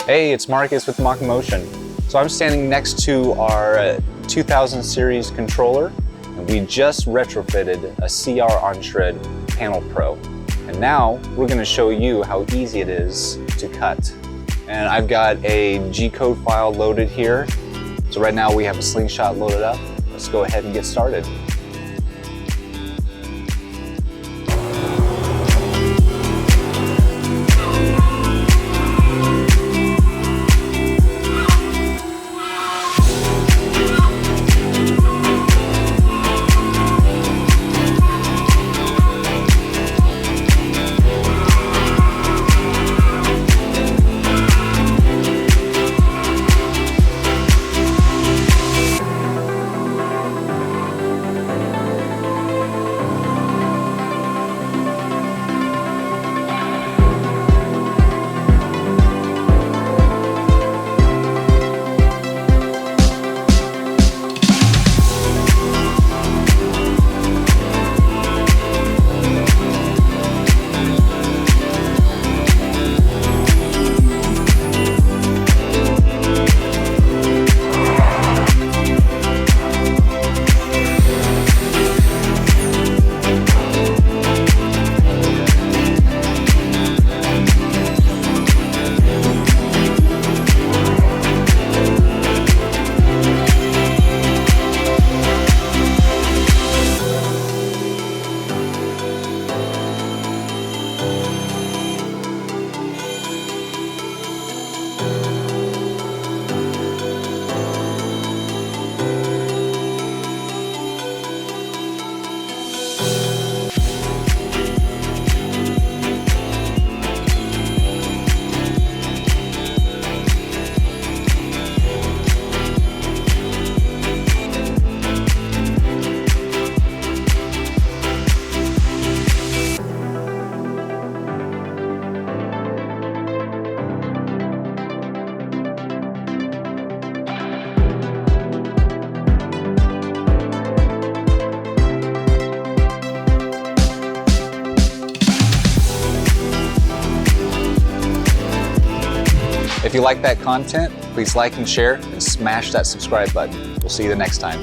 Hey, it's Marcus with MachMotion. So I'm standing next to our 2000 series controller, and we just retrofitted a CR Onsrud Panel Pro. And now we're going to show you how easy it is to cut. And I've got a G-code file loaded here. So right now we have a Slingshot loaded up. Let's go ahead and get started. If you like that content, please like and share and smash that subscribe button. We'll see you the next time.